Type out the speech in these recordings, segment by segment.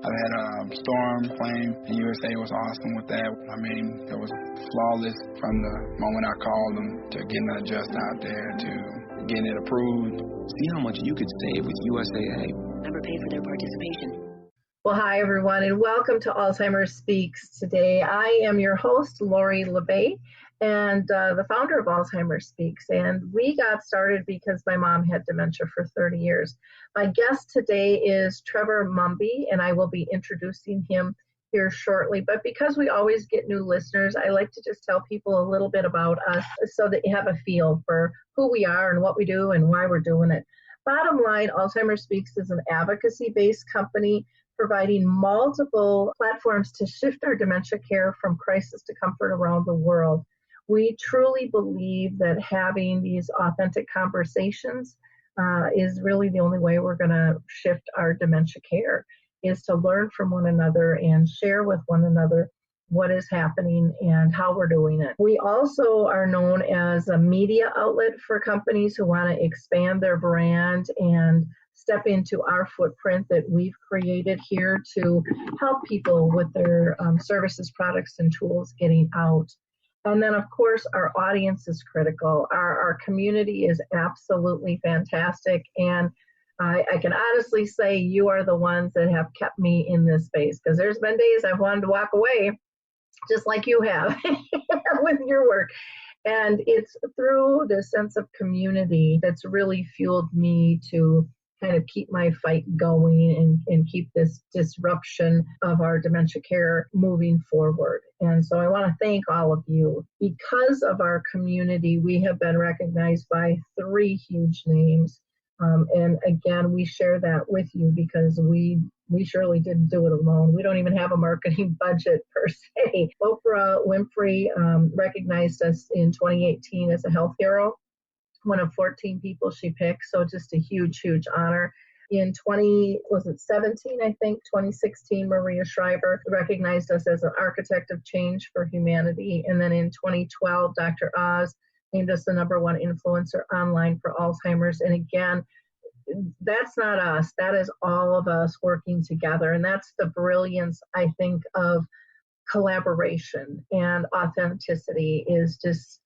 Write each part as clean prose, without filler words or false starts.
I had a storm playing, and USA was awesome with that. I mean, it was flawless from the moment I called them to getting the adjust out there to getting it approved. See how much you could save with USAA. Member pay for their participation. Well, hi, everyone, and welcome to Alzheimer Speaks. Today, I am your host, Lori LeBay, and the founder of Alzheimer Speaks. And we got started because my mom had dementia for 30 years. My guest today is Trevor Mumby, and I will be introducing him here shortly. But because we always get new listeners, I like to just tell people a little bit about us so that you have a feel for who we are and what we do and why we're doing it. Bottom line, Alzheimer Speaks is an advocacy-based company providing multiple platforms to shift our dementia care from crisis to comfort around the world. We truly believe that having these authentic conversations is really the only way we're going to shift our dementia care, is to learn from one another and share with one another what is happening and how we're doing it. We also are known as a media outlet for companies who want to expand their brand and step into our footprint that we've created here to help people with their services, products, and tools getting out. And then, of course, our audience is critical. Our community is absolutely fantastic. And I can honestly say you are the ones that have kept me in this space, because there's been days I've wanted to walk away, just like you have with your work. And it's through the sense of community that's really fueled me to kind of keep my fight going and keep this disruption of our dementia care moving forward. And so I want to thank all of you. Because of our community, we have been recognized by 3 huge names. And again, we share that with you because we surely didn't do it alone. We don't even have a marketing budget per se. Oprah Winfrey recognized us in 2018 as a health hero, one of 14 people she picked. So just a huge, huge honor. In 2016, Maria Shriver recognized us as an architect of change for humanity. And then in 2012, Dr. Oz named us the #1 influencer online for Alzheimer's. And again, that's not us. That is all of us working together. And that's the brilliance, I think, of collaboration and authenticity, is just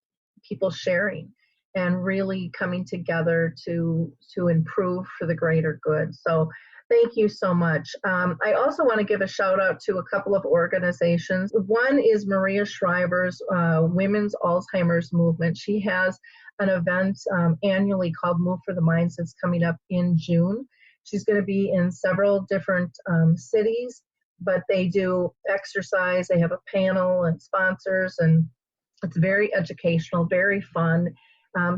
people sharing and really coming together to improve for the greater good. So thank you so much. I also want to give a shout out to a couple of organizations. One is Maria Shriver's Women's Alzheimer's Movement. She has an event annually called Move for the Minds that's coming up in June. She's going to be in several different cities, but they do exercise. They have a panel and sponsors, and it's very educational, very fun.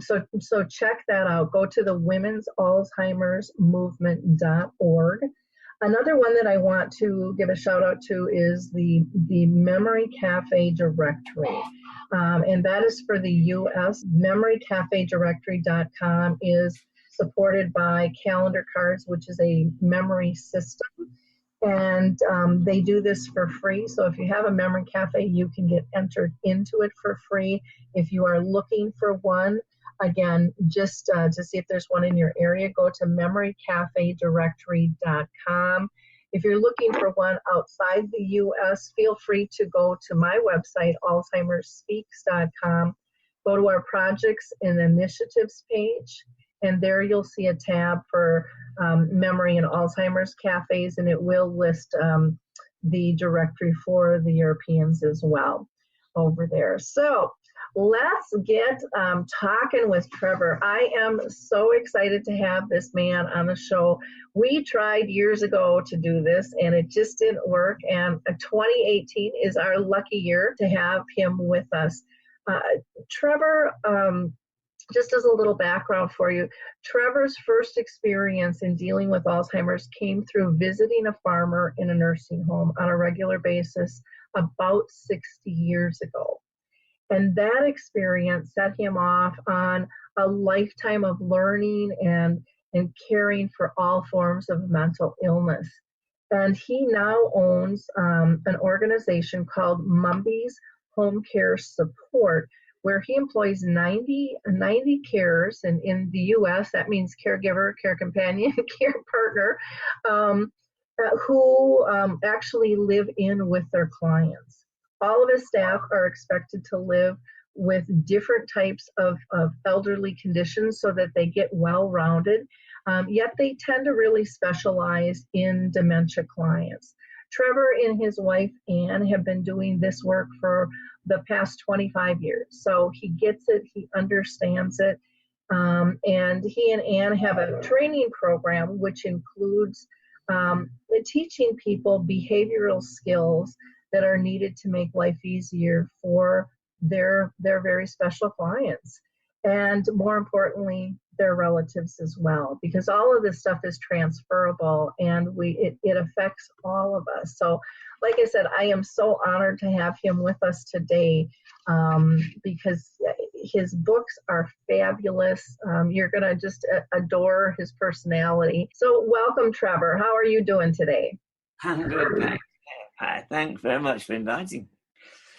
So check that out. Go to the Women's Alzheimer's Movement.org. Another one that I want to give a shout out to is the Memory Cafe Directory. And that is for the U.S. MemoryCafeDirectory.com is supported by Calendar Cards, which is a memory system. And they do this for free. So if you have a memory cafe, you can get entered into it for free. If you are looking for one, again, just to see if there's one in your area, go to MemoryCafeDirectory.com. If you're looking for one outside the U.S., feel free to go to my website, AlzheimerSpeaks.com. Go to our projects and initiatives page, and there you'll see a tab for memory and Alzheimer's cafes, and it will list the directory for the Europeans as well over there. So let's get talking with Trevor. I am so excited to have this man on the show. We tried years ago to do this, and it just didn't work, and 2018 is our lucky year to have him with us. Trevor, just as a little background for you, Trevor's first experience in dealing with Alzheimer's came through visiting a farmer in a nursing home on a regular basis about 60 years ago. And that experience set him off on a lifetime of learning and caring for all forms of mental illness. And he now owns an organization called Mumby's Home Care Support, where he employs 90 carers, and in the U.S. that means caregiver, care companion, care partner. who actually live in with their clients. All of his staff are expected to live with different types of elderly conditions so that they get well-rounded, yet they tend to really specialize in dementia clients. Trevor and his wife, Ann, have been doing this work for the past 25 years. So he gets it, he understands it, and he and Ann have a training program which includes teaching people behavioral skills that are needed to make life easier for their very special clients, and more importantly, their relatives as well, because all of this stuff is transferable and it affects all of us. So like I said, I am so honored to have him with us today, because his books are fabulous. You're gonna just adore his personality. So welcome, Trevor. How are you doing today? I'm good, thanks. Thanks very much for inviting.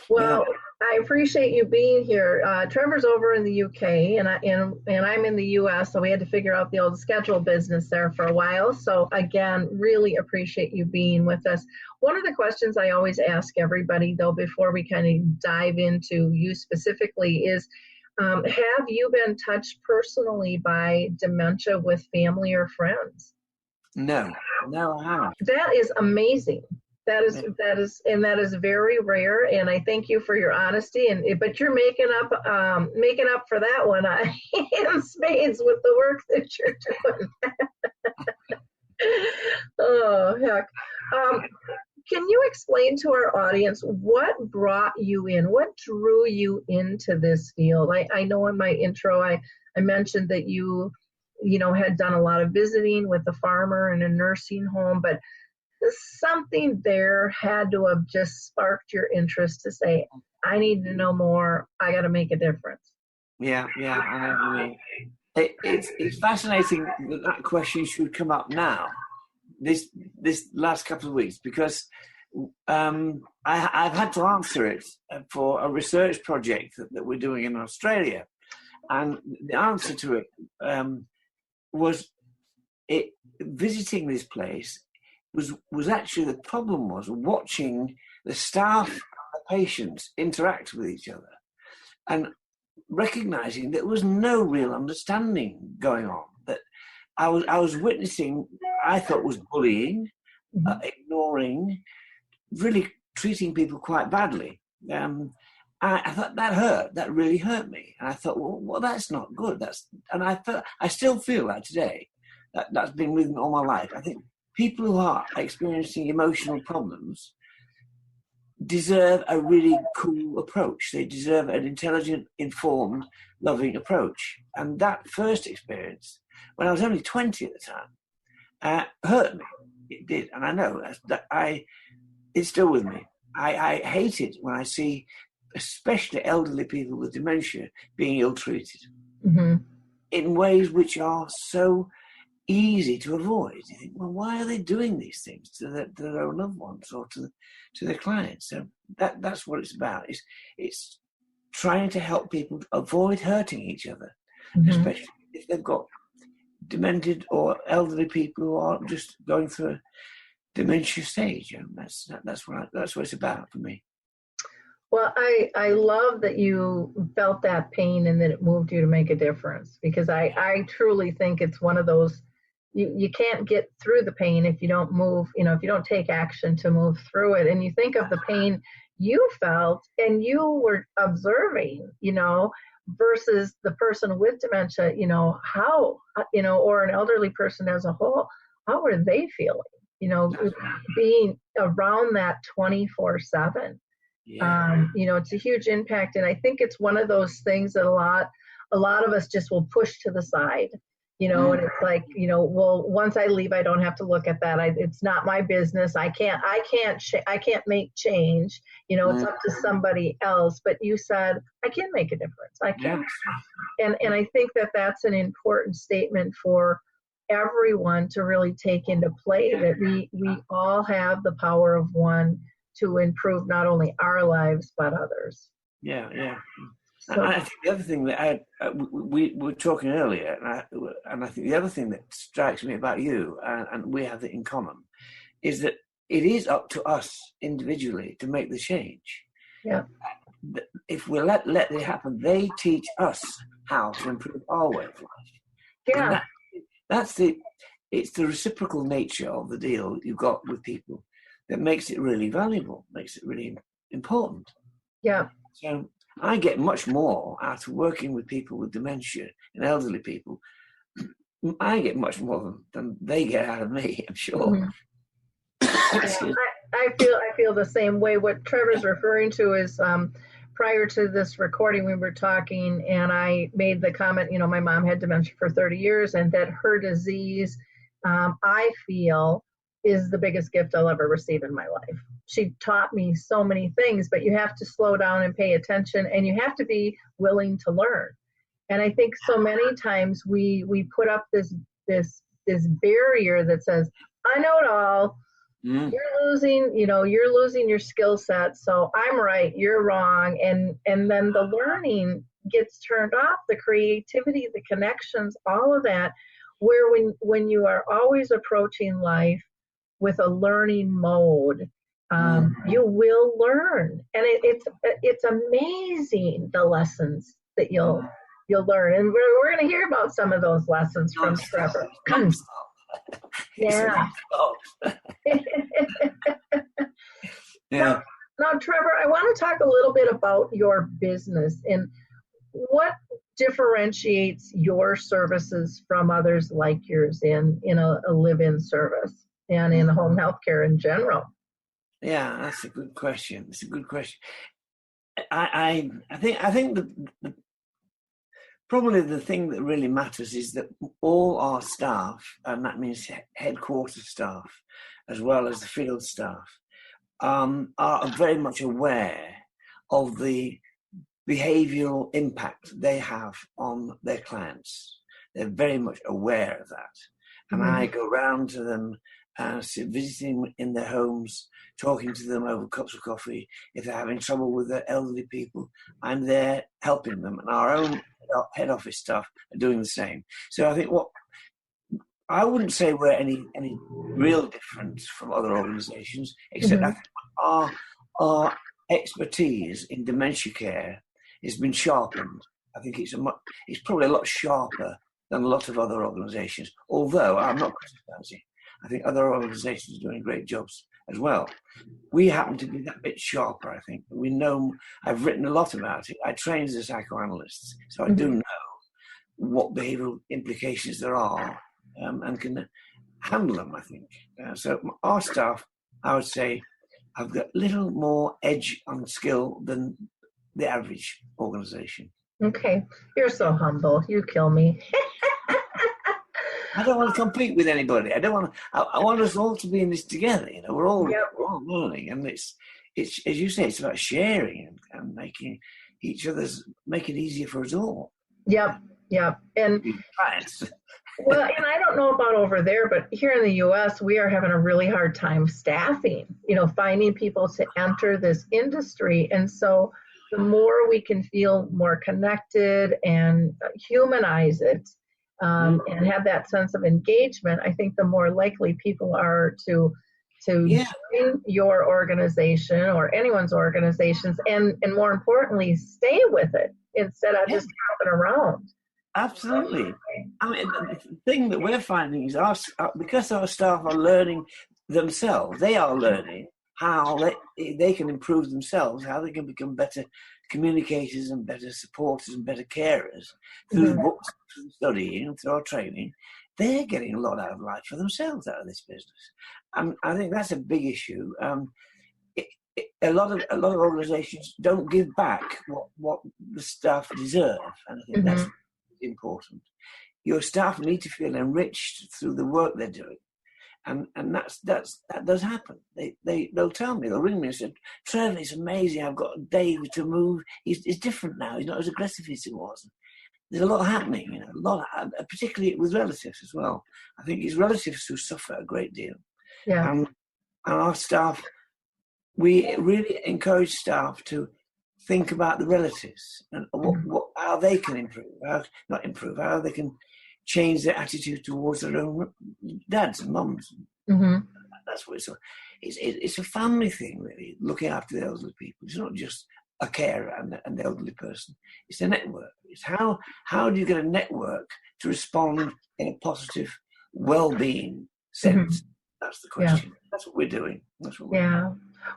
Well, I appreciate you being here. Trevor's over in the UK, and I'm in the US, so we had to figure out the old schedule business there for a while. So again, really appreciate you being with us. One of the questions I always ask everybody, though, before we kind of dive into you specifically is, have you been touched personally by dementia with family or friends? No, I haven't. That is amazing. That is very rare, and I thank you for your honesty. But you're making up for that one in spades with the work that you're doing. Oh heck! Can you explain to our audience what brought you in? What drew you into this field? I know in my intro I mentioned that you had done a lot of visiting with a farmer in a nursing home, but something there had to have just sparked your interest to say, I need to know more. I got to make a difference. Yeah, I know what you mean. It's fascinating that question should come up now, this last couple of weeks, because I've had to answer it for a research project that we're doing in Australia. And the answer to it was visiting this place was actually, the problem was watching the staff and the patients interact with each other and recognizing there was no real understanding going on, that I was witnessing, I thought was bullying, ignoring, really treating people quite badly. I thought that really hurt me. And I thought, well, that's not good. And I still feel that today. That's been with me all my life. I think people who are experiencing emotional problems deserve a really cool approach. They deserve an intelligent, informed, loving approach. And that first experience, when I was only 20 at the time, hurt me. It did. And I know it's still with me. I hate it when I see especially elderly people with dementia being ill-treated in ways which are so easy to avoid. You think, well, why are they doing these things to their own loved ones or to their clients? So that's what it's about. It's trying to help people avoid hurting each other, especially if they've got demented or elderly people who are just going through a dementia stage. And that's what it's about for me. Well, I love that you felt that pain and that it moved you to make a difference, because I truly think it's one of those, you can't get through the pain if you don't move, if you don't take action to move through it. And you think of the pain you felt and you were observing, versus the person with dementia, how, or an elderly person as a whole, how were they feeling, being around that 24/7. Yeah. It's a huge impact, and I think it's one of those things that a lot of us just will push to the side, and it's like, well, once I leave, I don't have to look at that. It's not my business. I can't make change. It's up to somebody else. But you said I can make a difference. I can, and I think that that's an important statement for everyone to really take into play, that we all have the power of one to improve not only our lives but others. Yeah. So, and I think the other thing that we were talking earlier, and I think the other thing that strikes me about you, and we have it in common, is that it is up to us individually to make the change. Yeah. If we let it happen, they teach us how to improve our way of life. Yeah. And it's the reciprocal nature of the deal you've got with people that makes it really valuable, makes it really important. Yeah. So I get much more out of working with people with dementia and elderly people. I get much more than they get out of me, I'm sure. Mm-hmm. I feel the same way. What Trevor's referring to is prior to this recording, we were talking, and I made the comment, my mom had dementia for 30 years, and that her disease, I feel, is the biggest gift I'll ever receive in my life. She taught me so many things, but you have to slow down and pay attention, and you have to be willing to learn. And I think so many times we put up this barrier that says, I know it all. Mm. You're losing your skill set. So I'm right, you're wrong. And then the learning gets turned off, the creativity, the connections, all of that, where when you are always approaching life with a learning mode, you will learn. And it's amazing, the lessons that you'll learn. And we're going to hear about some of those lessons from Trevor. Yeah. Yeah. Now, Trevor, I want to talk a little bit about your business and what differentiates your services from others like yours in a live-in service and in home health care in general. Yeah, that's a good question. It's a good question. I think the probably the thing that really matters is that all our staff, and that means headquarters staff, as well as the field staff, are very much aware of the behavioural impact they have on their clients. They're very much aware of that. And I go round to them, visiting in their homes, talking to them over cups of coffee. If they're having trouble with their elderly people, I'm there helping them. And our own head office staff are doing the same. So I think I wouldn't say we're any real different from other organisations, except I think our expertise in dementia care has been sharpened. I think it's probably a lot sharper than a lot of other organisations, although I'm not criticising. I think other organisations are doing great jobs as well. We happen to be that bit sharper, I think. We know, I've written a lot about it. I trained as a psychoanalyst, so I do know what behavioural implications there are and can handle them, I think. So our staff, I would say, have got a little more edge and skill than the average organisation. Okay. You're so humble. You kill me. I don't want to compete with anybody. I want us all to be in this together. We're all learning, and it's as you say, it's about sharing and making make it easier for us all. Yep. And well, and I don't know about over there, but here in the U.S., we are having a really hard time staffing. Finding people to enter this industry, and so the more we can feel more connected and humanize it. And have that sense of engagement, I think the more likely people are to join your organization or anyone's organizations, and more importantly, stay with it instead of just hopping around. Absolutely. I mean, the thing that we're finding is because our staff are learning themselves, they are learning how they can improve themselves, how they can become better communicators and better supporters and better carers through the books, through studying, through our training. They're getting a lot out of life for themselves out of this business. And I think that's a big issue. A lot of organisations don't give back what the staff deserve, and I think that's important. Your staff need to feel enriched through the work they're doing. And that does happen. They'll tell me, they'll ring me and say, Trevor, it's amazing, I've got Dave to move. He's different now. He's not as aggressive as he was. There's a lot happening, particularly with relatives as well. I think it's relatives who suffer a great deal. Yeah. And our staff, we really encourage staff to think about the relatives and how they can improve, how they can change their attitude towards their own dads and mums. That's what it's a family thing, really, looking after the elderly people. It's not just a carer and an elderly person. It's a network. It's how do you get a network to respond in a positive, well-being sense? That's the question. Yeah. That's what we're doing.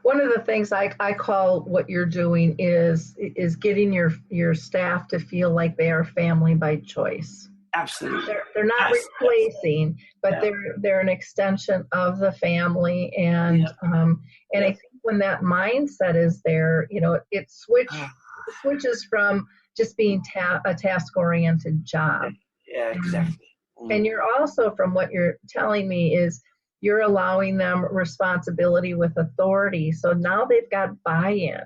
One of the things I call what you're doing is getting your staff to feel like they are family by choice. Absolutely. They're not replacing, but they're an extension of the family, and I think when that mindset is there, it switches from just being a task-oriented job. Yeah, exactly. And you're also, from what you're telling me, is you're allowing them responsibility with authority. So now they've got buy-in.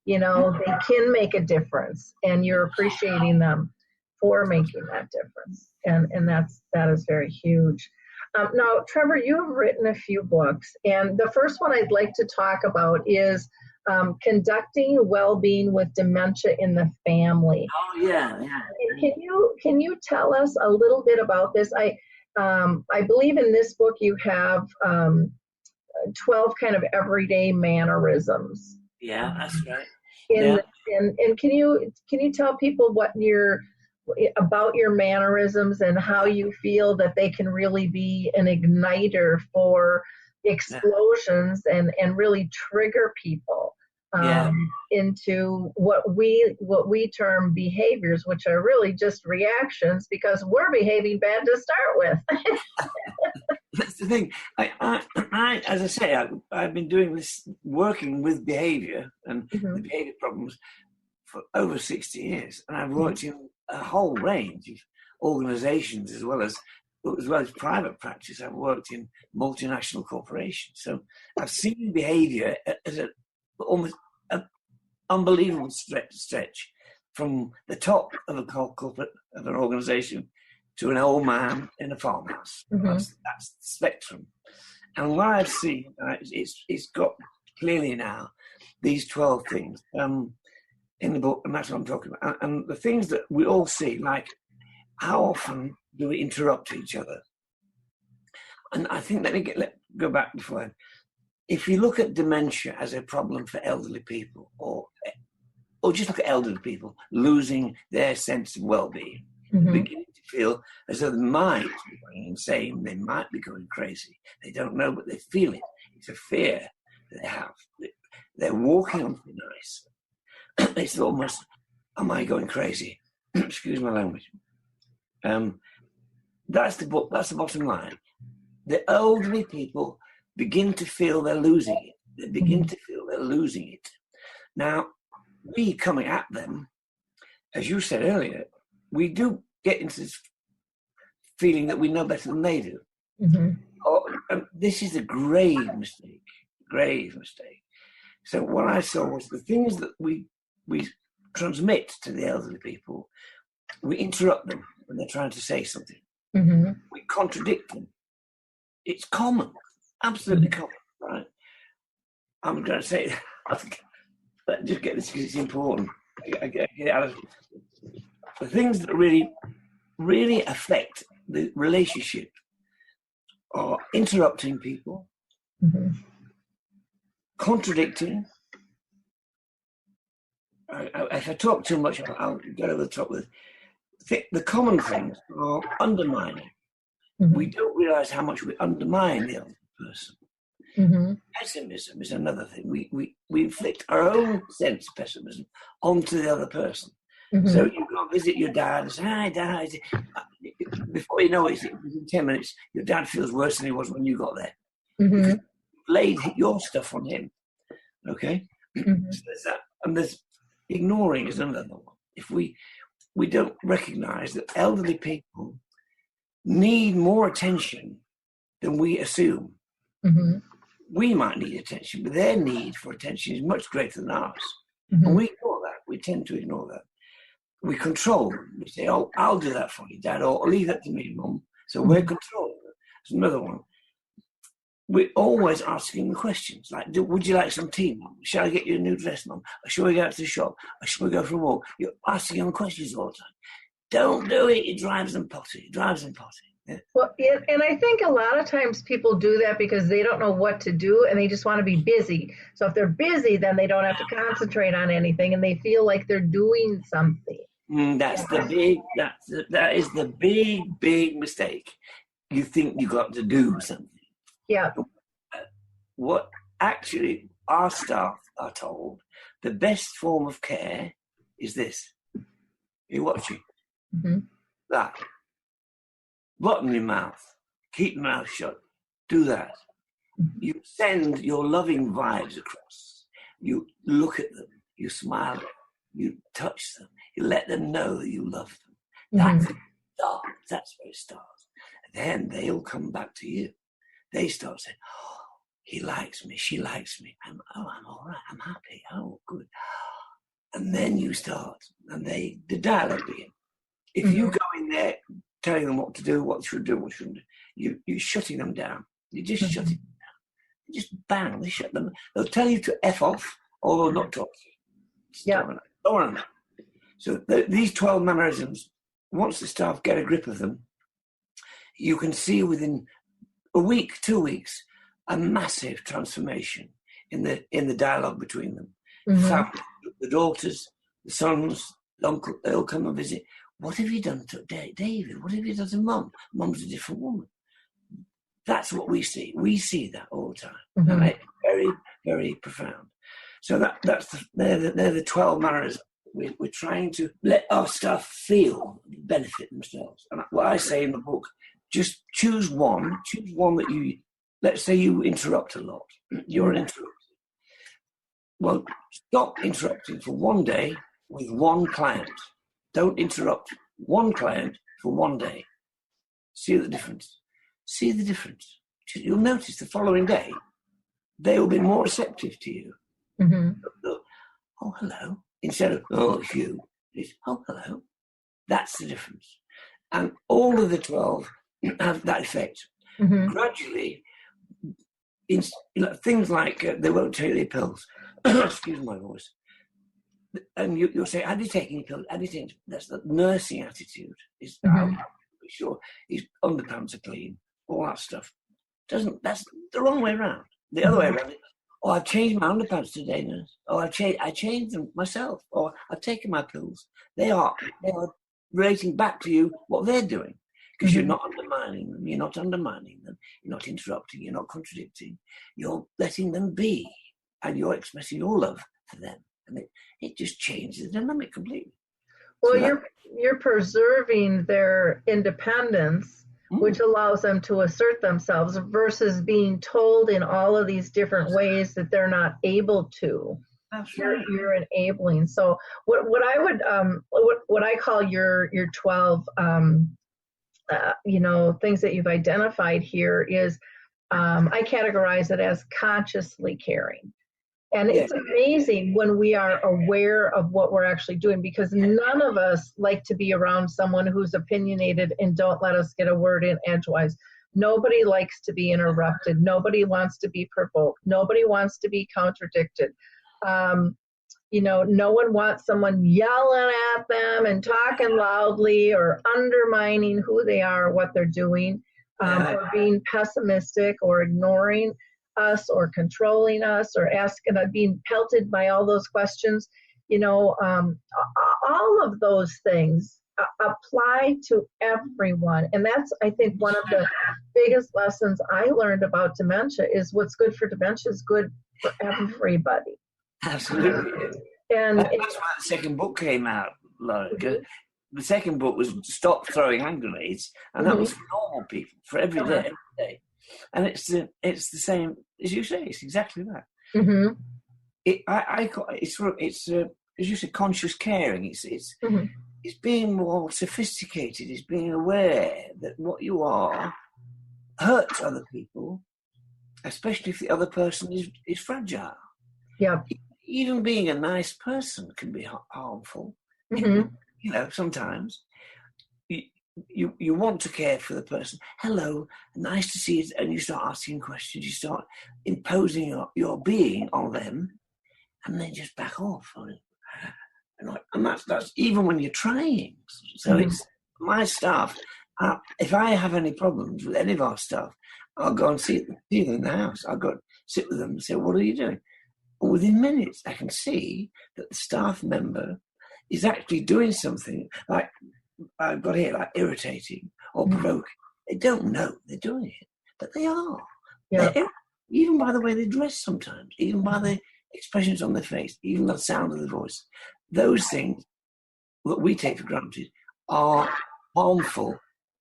They can make a difference, and you're appreciating them for making that difference. And that is very huge. Now, Trevor, you have written a few books, and the first one I'd like to talk about is Conducting Well-Being with Dementia in the Family. Oh, yeah. Can you tell us a little bit about this? I believe in this book you have 12 kind of everyday mannerisms. Yeah, that's right. And can you tell people about your mannerisms and how you feel that they can really be an igniter for explosions and really trigger people into what we term behaviors, which are really just reactions because we're behaving bad to start with. That's the thing. I as I say, I've been doing this, working with behavior and the behavior problems for over 60 years, and I've worked in a whole range of organizations as well as private practice. I've worked in multinational corporations, so I've seen behavior as almost an unbelievable stretch from the top of a corporate of an organization to an old man in a farmhouse. That's the spectrum. And what I've seen, it's got clearly now these 12 things in the book, and that's what I'm talking about. And the things that we all see, like how often do we interrupt each other? And I think, let go back before. If you look at dementia as a problem for elderly people, or just look at elderly people losing their sense of well-being, beginning to feel as though they might be going insane, they might be going crazy. They don't know, but they feel it. It's a fear that they have. They're walking on thin ice. It's almost, am I going crazy? Excuse my language. That's the book. That's the bottom line. The elderly people begin to feel they're losing it. They begin to feel they're losing it. Now, we coming at them, as you said earlier, we do get into this feeling that we know better than they do. This is a grave mistake. So what I saw was the things that we transmit to the elderly people, we interrupt them when they're trying to say something. We contradict them. It's common, absolutely common, right? I'm going to say, just get this because it's important. I get it out of the things that really affect the relationship are interrupting people, contradicting. If I talk too much, I'll get over the top with it. The common things are undermining. We don't realize how much we undermine the other person. Pessimism is another thing. We inflict our own sense of pessimism onto the other person. So you go visit your dad and say, "Hi, Dad." Before you know it, within 10 minutes, your dad feels worse than he was when you got there. Because you laid your stuff on him. Okay? So there's that. And there's ignoring is another one. If we don't recognize that elderly people need more attention than we assume. We might need attention, but their need for attention is much greater than ours. And we ignore that. We tend to ignore that. We control them. We say, "Oh, I'll do that for you, Dad," or "Leave that to me, Mum." So we're controlling them. There's another one. We're always asking the questions like, "Would you like some tea, Mum? Shall I get you a new dress, Mum? Or shall we go out to the shop? Or shall we go for a walk?" You're asking them questions all the time. Don't do it. It drives them potty. Well, and I think a lot of times people do that because they don't know what to do and they just want to be busy. So if they're busy, then they don't have to concentrate on anything and they feel like they're doing something. That is the big mistake. You think you got to do something. Yeah. What actually our staff are told, the best form of care is this. You're watching. Mm-hmm. That. Button your mouth. Keep your mouth shut. Do that. You send your loving vibes across. You look at them. You smile at them. You touch them. You let them know that you love them. That's where it starts. That's where it starts. And then they'll come back to you. They start saying, oh, he likes me. She likes me. I'm all right. I'm happy. Oh, good. And then you start. And the dialogue begins. If you go in there telling them what to do, what should do, what shouldn't do, you're shutting them down. You're just shutting them down. Just bang, they shut them. They'll tell you to F off, or they'll not talk to you. Yeah. Don't worry. So these 12 mannerisms, once the staff get a grip of them, you can see within a week, 2 weeks, a massive transformation in the dialogue between them. Family, the daughters, the sons, the uncle, they'll come and visit. What have you done to David? What have you done to Mum? Mum's a different woman. That's what we see. We see that all the time. And it's very, very profound. So they're the 12 manners. We're trying to let our staff feel, benefit themselves. And what I say in the book, just choose one that you, let's say you interrupt a lot. You're an interrupter. Well, stop interrupting for one day with one client. Don't interrupt one client for one day. See the difference. See the difference. You'll notice the following day, they will be more receptive to you. Oh, hello. Instead of, oh, it's you. It's, oh, hello. That's the difference. And all of the 12 have that effect. Gradually, things like they won't take their pills. Excuse my voice. And you'll say, have you taken your pills? Have you taken? That's the nursing attitude. Is I'll be sure his underpants are clean. All that stuff. That's the wrong way around. The other way around is, oh, I've changed my underpants today, nurse. Oh, I changed them myself. Or I've taken my pills. They are relating back to you what they're doing. Because you're not undermining them. You're not undermining them. You're not interrupting. You're not contradicting. You're letting them be. And you're expressing your love for them. And it just changes the dynamic completely. Well, so you're preserving their independence, which allows them to assert themselves versus being told in all of these different ways that they're not able to. Absolutely. You're enabling. So what I would what I call your 12 things that you've identified here is I categorize it as consciously caring. And it's amazing when we are aware of what we're actually doing, because none of us like to be around someone who's opinionated and don't let us get a word in edgewise. Nobody likes to be interrupted. Nobody wants to be provoked. Nobody wants to be contradicted. No one wants someone yelling at them and talking loudly or undermining who they are or what they're doing, or being pessimistic or ignoring us or controlling us or being pelted by all those questions. All of those things apply to everyone. And that's, I think, one of the biggest lessons I learned about dementia is what's good for dementia is good for everybody. Absolutely. And that's why the second book came out, Laura. The second book was Stop Throwing Hand Grenades, and that was for normal people, for every day. And it's the same as you say. It's exactly that. It's as you said, conscious caring. It's being more sophisticated. It's being aware that what you are hurts other people, especially if the other person is fragile. Yeah. Even being a nice person can be harmful. Sometimes. You want to care for the person. Hello, nice to see you. And you start asking questions. You start imposing your being on them, and they just back off. And that's even when you're trying. So it's my staff. If I have any problems with any of our staff, I'll go and see them in the house. I'll go sit with them and say, what are you doing? And within minutes, I can see that the staff member is actually doing something like I've got here, like irritating or provoking. They don't know they're doing it, but they are. Yeah. Even by the way they dress sometimes, even by the expressions on their face, even the sound of the voice. Those things that we take for granted are harmful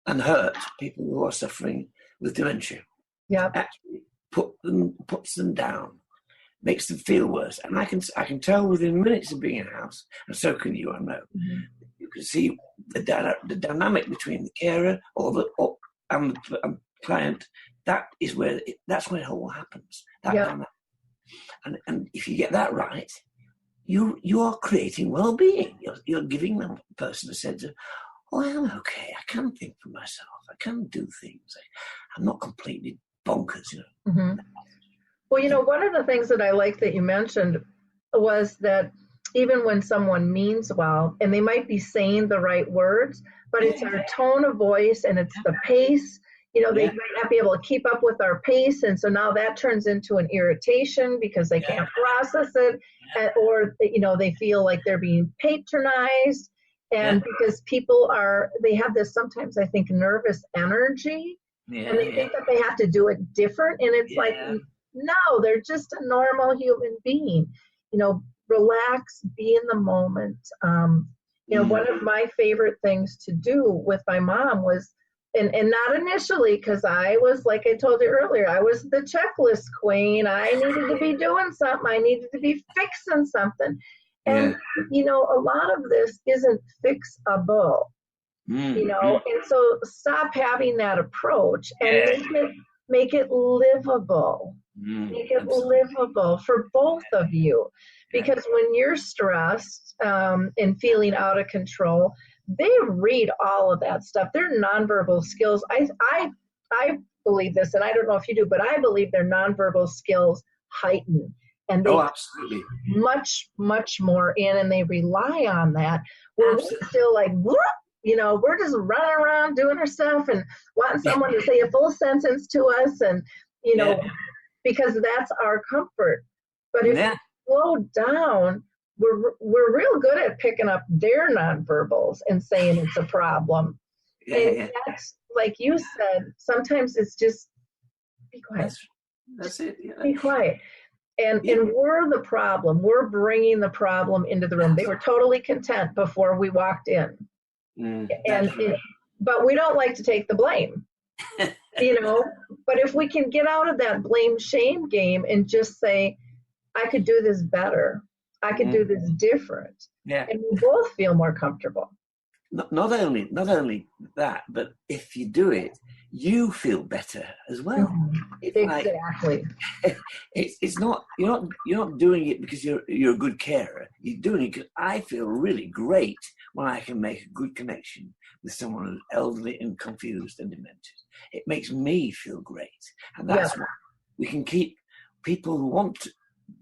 and hurt people who are suffering with dementia. Yeah. Actually puts them down, makes them feel worse. And I can tell within minutes of being in a house, and so can you, I know. Mm-hmm. You can see the dynamic between the carer and the client. That's where it all happens. And if you get that right, you are creating well-being. You're giving the person a sense of, oh, I'm okay. I can think for myself. I can do things. I'm not completely bonkers, Mm-hmm. Well, one of the things that I like that you mentioned was that even when someone means well, and they might be saying the right words, but it's our tone of voice and it's the pace. They might not be able to keep up with our pace, and so now that turns into an irritation because they can't process it, or they feel like they're being patronized, and because people they have this sometimes, I think, nervous energy, and they think that they have to do it different, and it's like, no, they're just a normal human being. Relax, be in the moment. One of my favorite things to do with my mom was, and not initially, because I was, like I told you earlier, I was the checklist queen. I needed to be doing something. I needed to be fixing something. And, a lot of this isn't fixable, and so stop having that approach and make it livable. Make it livable for both of you. Because when you're stressed and feeling out of control, they read all of that stuff. Their nonverbal skills, I believe this, and I don't know if you do, but I believe their nonverbal skills heighten. And they absolutely. much, much more in, and they rely on that. We're still like, we're just running around doing our stuff and wanting someone to say a full sentence to us, and, because that's our comfort. But if we slow down, we're real good at picking up their nonverbals and saying it's a problem. And that's, like you said, sometimes it's just be quiet. That's it. Be quiet. And we're the problem. We're bringing the problem into the room. They were totally content before we walked in. But we don't like to take the blame. But if we can get out of that blame shame game and just say, I could do this better. I could do this different. Yeah. And we both feel more comfortable. Not only that, but if you do it, you feel better as well. It's exactly. It's not you're not doing it because you're a good carer. You're doing it because I feel really great when I can make a good connection with someone who's elderly and confused and demented. It makes me feel great, and that's what we can keep people who want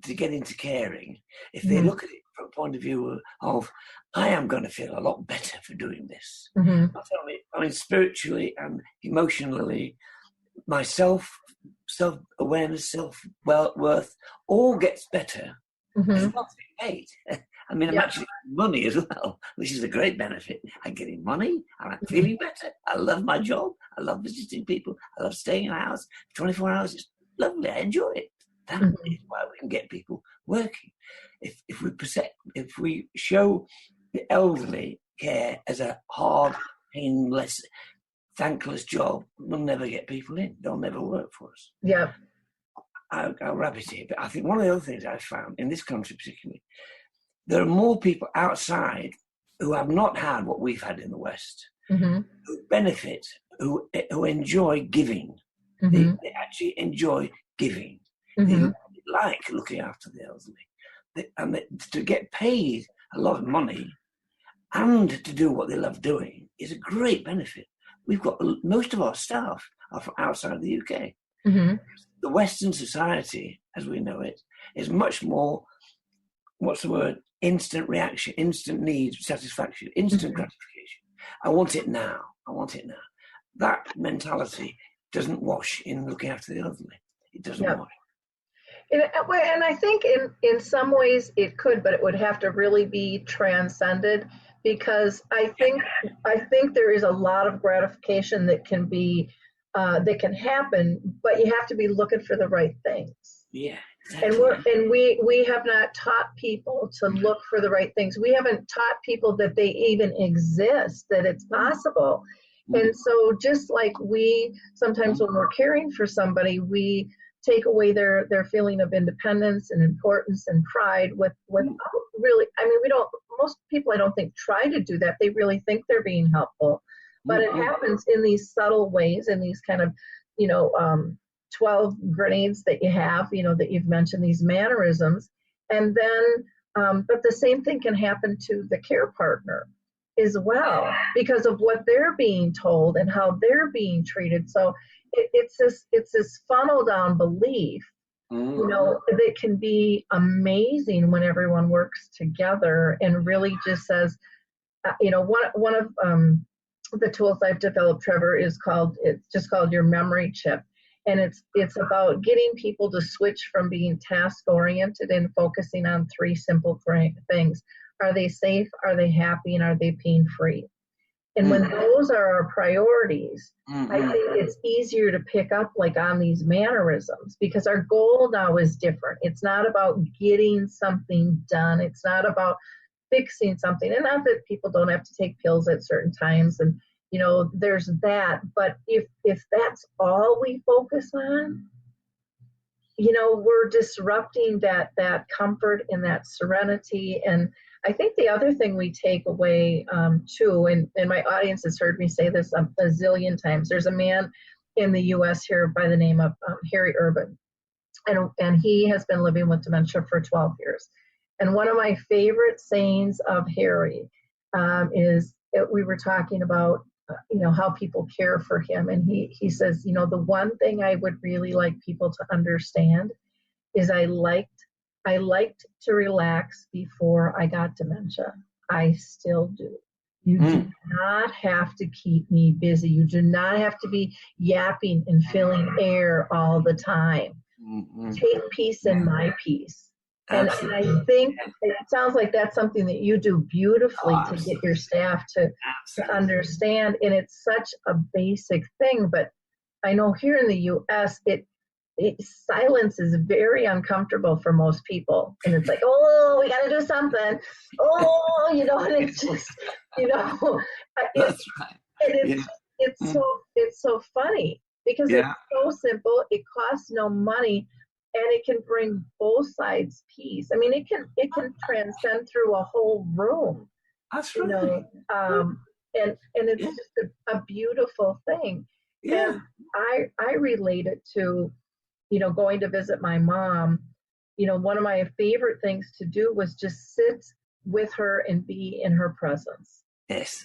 to get into caring. If they look at it from a point of view of I am going to feel a lot better for doing this. Not only, spiritually and emotionally, my self-awareness, self-worth all gets better as well as being paid. I'm actually money as well, which is a great benefit. I'm getting money, and I'm feeling better. I love my job. I love visiting people. I love staying in a house 24 hours. It's lovely. I enjoy it. That is why we can get people working. If we show the elderly care as a hard, painless, thankless job, we'll never get people in. They'll never work for us. Yeah. I'll wrap it here. But I think one of the other things I've found in this country particularly, there are more people outside who have not had what we've had in the West, who benefit, who enjoy giving. They actually enjoy giving. They like looking after the elderly. To get paid a lot of money and to do what they love doing is a great benefit. We've got most of our staff are from outside the UK. The Western society, as we know it, is much more, instant reaction, instant needs, satisfaction, instant gratification. I want it now. that mentality doesn't wash in looking after the elderly. It doesn't Yeah. wash. And I think in some ways it could, but it would have to really be transcended, because I think there is a lot of gratification that can be that can happen, but you have to be looking for the right things. Yeah. And we have not taught people to look for the right things. We haven't taught people that they even exist, that it's possible. And so just like we sometimes when we're caring for somebody, we take away their feeling of independence and importance and pride without really, I mean, most people I don't think try to do that. They really think they're being helpful, but it happens in these subtle ways, in these kind of, 12 grenades that you have, that you've mentioned, these mannerisms. And then, but the same thing can happen to the care partner as well, because of what they're being told and how they're being treated. So it's this funnel down belief, that can be amazing when everyone works together and really just says, one of the tools I've developed, Trevor, it's just called your memory chip. And it's about getting people to switch from being task oriented and focusing on 3 simple things. Are they safe? Are they happy? And are they pain free? And when those are our priorities, I think it's easier to pick up like on these mannerisms, because our goal now is different. It's not about getting something done. It's not about fixing something. And not that people don't have to take pills at certain times, and there's that. But if that's all we focus on, we're disrupting that comfort and that serenity. And I think the other thing we take away too, and my audience has heard me say this a zillion times, there's a man in the U.S. here by the name of Harry Urban, and he has been living with dementia for 12 years. And one of my favorite sayings of Harry is, we were talking about how people care for him, and he says, the one thing I would really like people to understand is I liked to relax before I got dementia. I still do. You do not have to keep me busy. You do not have to be yapping and filling air all the time. Take peace in my peace. And I think it sounds like that's something that you do beautifully to get your staff to understand. And it's such a basic thing. But I know here in the U.S., silence is very uncomfortable for most people. And it's like, oh, we got to do something. Oh, and it's just, That's right. And it's so funny, because it's so simple. It costs no money. And it can bring both sides peace. I mean, it can transcend through a whole room. That's right. And it's just a beautiful thing. Yeah. And I relate it to, going to visit my mom. One of my favorite things to do was just sit with her and be in her presence. Yes.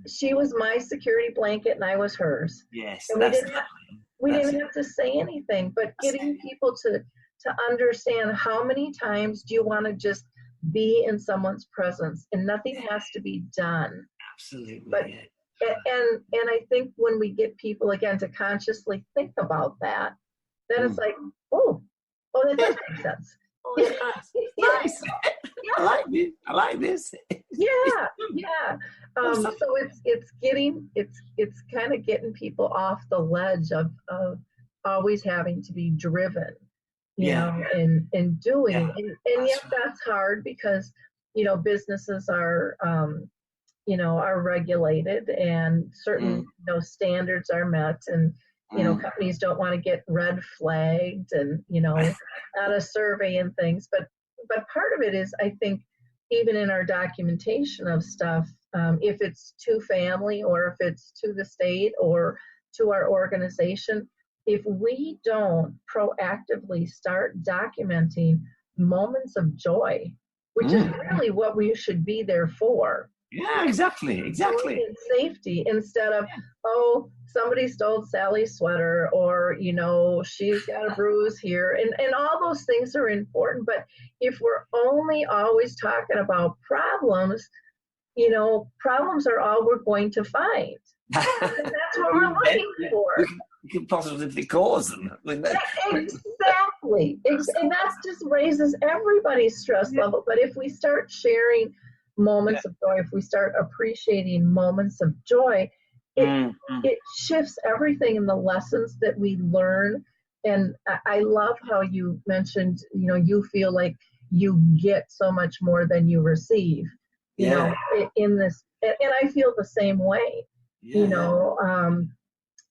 She was my security blanket and I was hers. Yes. And we didn't have to say anything, but getting people to understand, how many times do you want to just be in someone's presence, and nothing has to be done. Absolutely. But and I think when we get people again to consciously think about that, then it's like, oh, that does make sense. Nice. I like this. Yeah. So it's kind of getting people off the ledge of always having to be driven, and doing. And yet that's hard, because businesses are are regulated, and certain standards are met, and companies don't want to get red flagged and out of survey and things. But part of it is, I think, even in our documentation of stuff, if it's to family or if it's to the state or to our organization, if we don't proactively start documenting moments of joy, which is really what we should be there for. Yeah, exactly. In safety, instead of, oh, somebody stole Sally's sweater, or she's got a bruise here, and all those things are important. But if we're only always talking about problems, problems are all we're going to find. And that's what we're looking for. We can positively cause them. Exactly. And that just raises everybody's stress level. But if we start sharing moments of joy, if we start appreciating moments of joy, it shifts everything in the lessons that we learn. And I love how you mentioned, you feel like you get so much more than you receive, you know, in this. And I feel the same way,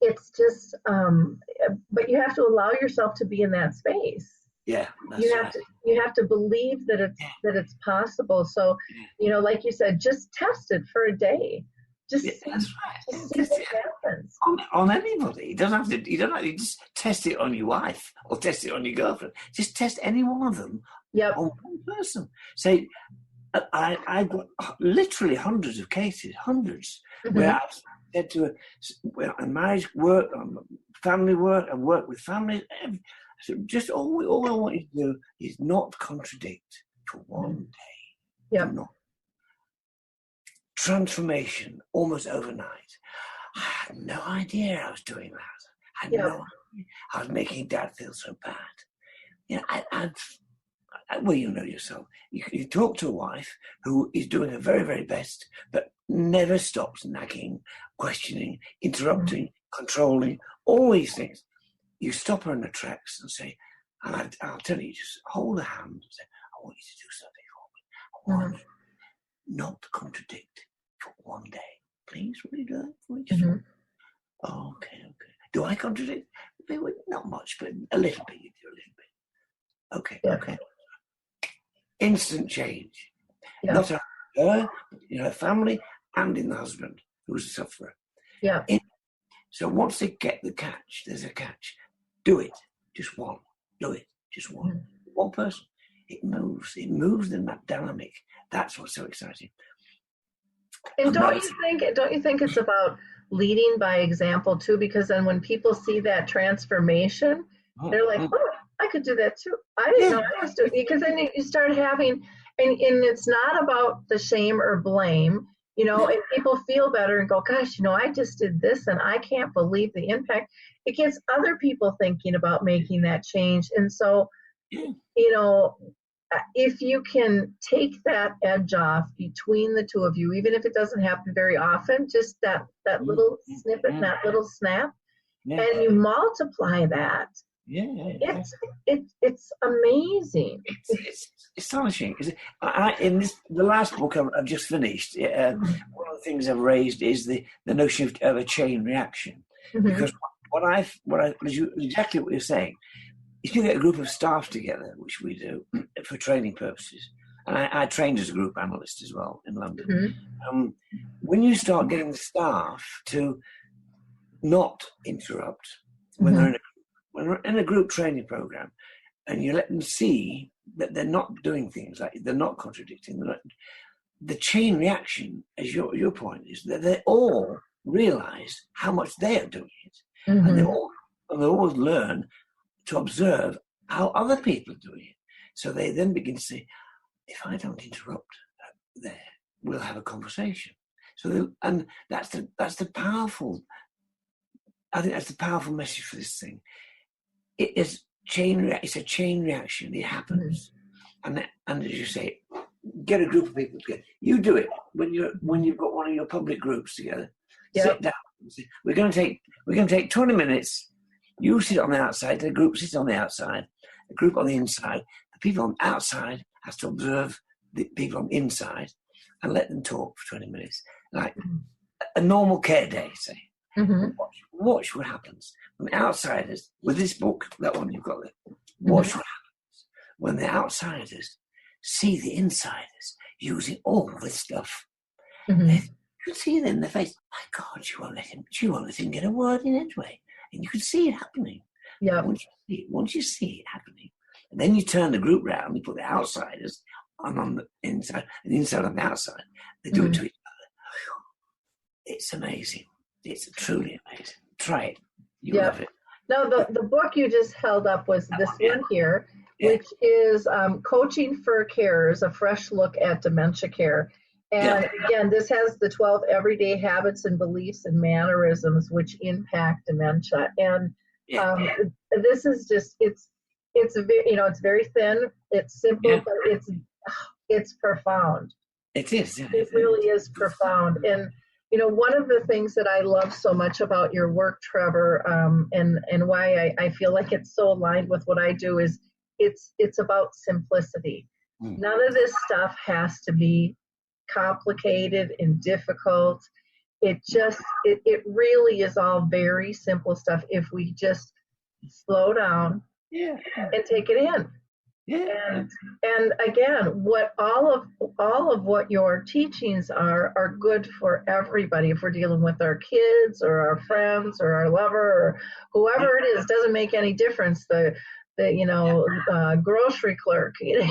it's just, but you have to allow yourself to be in that space. Yeah, you have to believe that it's possible. So, like you said, just test it for a day. Just see what happens. On anybody. You don't have to just test it on your wife or test it on your girlfriend. Just test any one of them on one person. Say, I've got literally hundreds of cases, where I've said to her, on marriage work, on family work, and work with families. So just all I want you to do is not contradict for one day. Yeah. Transformation almost overnight. I had no idea I was doing that. I had no idea I was making Dad feel so bad. Well, you know yourself. You talk to a wife who is doing her very, very best, but never stops nagging, questioning, interrupting, controlling, all these things. You stop her in her tracks and say, and I'll tell you, just hold her hand and say, I want you to do something for me. I want you not to contradict for one day. Please, will you do that for me? Okay. Do I contradict? Not much, but a little bit. You do a little bit. Okay. Instant change. Not her, but in her family and in the husband who's a sufferer. Yeah. So once they get the catch, there's a catch. Do it. Just one. Do it. Just one. One person. It moves. It moves in that dynamic. That's what's so exciting. And don't you think it's about leading by example too? Because then when people see that transformation, they're like, oh, I could do that too. I didn't know I was doing it. Because then you start having, and it's not about the shame or blame, and people feel better and go, gosh, I just did this and I can't believe the impact. It gets other people thinking about making that change. And so, if you can take that edge off between the two of you, even if it doesn't happen very often, just that little snippet, that little snap, and you multiply that. It's amazing. It's astonishing. In the last book I've just finished, one of the things I've raised is the notion of a chain reaction. Because exactly what you're saying. If you get a group of staff together, which we do for training purposes, and I trained as a group analyst as well in London, when you start getting the staff to not interrupt when they're in a group training program, and you let them see that they're not doing things like they're not contradicting, the chain reaction, as your point is, that they all realise how much they are doing it, and they all learn to observe how other people are doing it. So they then begin to say, if I don't interrupt there, we'll have a conversation. So and that's the powerful. I think that's the powerful message for this thing. It's a chain reaction. It happens, and as you say, get a group of people together. You do it when you've got one of your public groups together. Sit down. And say, we're going to take 20 minutes. You sit on the outside. The group sits on the outside. The group on the inside. The people on the outside has to observe the people on the inside and let them talk for 20 minutes, like a normal care day, say. Watch what happens when the outsiders, with this book, that one you've got there, watch what happens when the outsiders see the insiders using all this stuff. You can see it in their face. My God, she won't let him get a word in anyway. And you can see it happening. Yeah. Once you see it happening, and then you turn the group round, you put the outsiders on the inside, and the inside on the outside. They do it to each other. It's amazing. It's truly amazing. Try it. You love it. No, the book you just held up was this one here, which is Coaching for Carers, A Fresh Look at Dementia Care. And again, this has the 12 everyday habits and beliefs and mannerisms which impact dementia. And this is just, it's it's very thin, it's simple, but it's profound. It is. It really is profound. And one of the things that I love so much about your work, Trevor, and why I feel like it's so aligned with what I do is it's about simplicity. None of this stuff has to be complicated and difficult. It really is all very simple stuff if we just slow down and take it in. And again, what all of what your teachings are good for everybody. If we're dealing with our kids or our friends or our lover or whoever it is, doesn't make any difference. The grocery clerk, in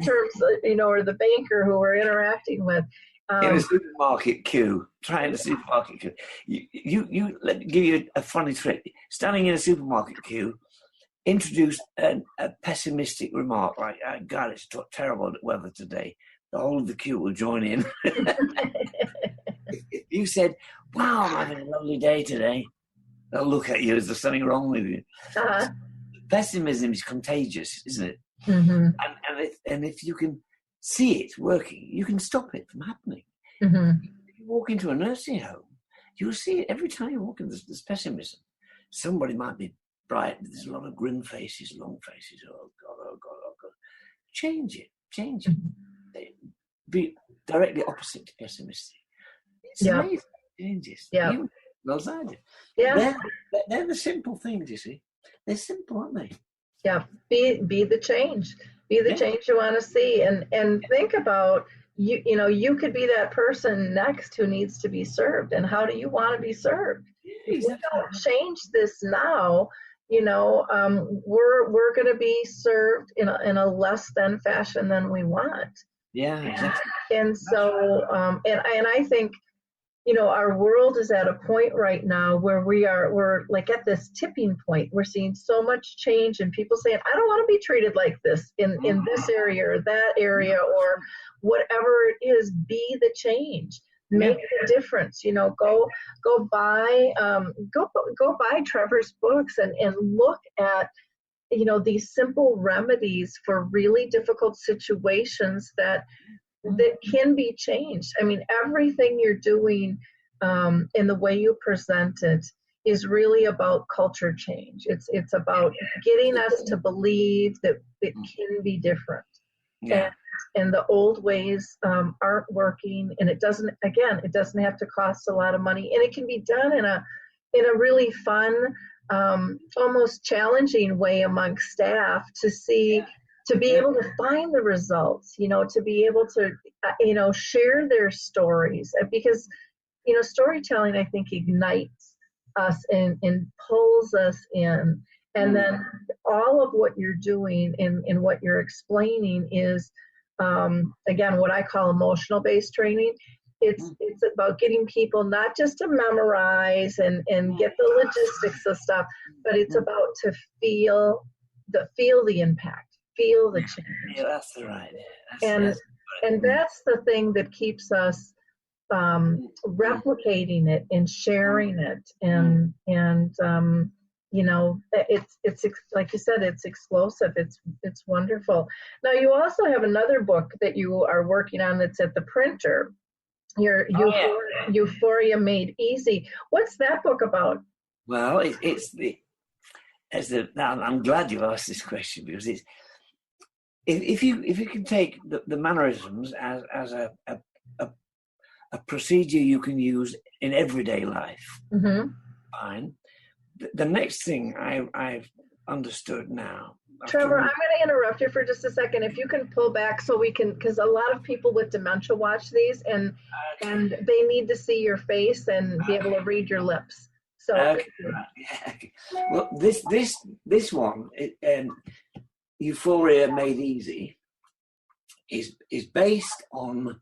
terms of, or the banker who we're interacting with. In a supermarket queue, trying the supermarket queue. Let me give you a funny trick. Standing in a supermarket queue, introduce a pessimistic remark like, oh, God, it's terrible weather today. The whole of the queue will join in. If you said, wow, I'm having a lovely day today, they'll look at you as there's something wrong with you. Pessimism is contagious, isn't it? Mm-hmm. And if you can see it working, you can stop it from happening. Mm-hmm. If you walk into a nursing home, you'll see it every time you walk in. There's pessimism. Somebody might be bright, but there's a lot of grim faces, long faces. Oh God, oh God, oh God. Change it. Be directly opposite to pessimistic. It's amazing. Changes. Well said. They're the simple things, you see. They're simple, aren't they? Yeah. Be the change. Be the change you want to see. And think about you could be that person next who needs to be served. And how do you want to be served? If we don't change this now, we're going to be served in a less than fashion than we want. Yeah, exactly. And so, and I think, our world is at a point right now where we're like at this tipping point. We're seeing so much change and people saying, I don't want to be treated like this in this area or that area or whatever it is. Be the change. Make the difference. Go buy Trevor's books and look at these simple remedies for really difficult situations that can be changed. I mean, everything you're doing in the way you present it is really about culture change. It's about getting us to believe that it can be different. And the old ways aren't working, and it doesn't have to cost a lot of money, and it can be done in a really fun, almost challenging way among staff to be able to find the results, to be able to, share their stories, because, storytelling, I think, ignites us and pulls us in. And then all of what you're doing and what you're explaining is, again, what I call emotional-based training. It's about getting people not just to memorize and get the logistics of stuff, but it's about to feel the impact, feel the change. Yeah, that's right. And that's the thing that keeps us replicating it and sharing it, and it's like you said, it's explosive. It's wonderful. Now you also have another book that you are working on that's at the printer. Your Euphoria Made Easy. What's that book about? Well, I'm glad you asked this question, because it's if you can take the mannerisms as a procedure you can use in everyday life, fine. The next thing I've understood now. Trevor, I'm going to interrupt you for just a second. If you can pull back so we can, because a lot of people with dementia watch these, and they need to see your face and be able to read your lips. So, well, this one, Euphoria Made Easy, is based on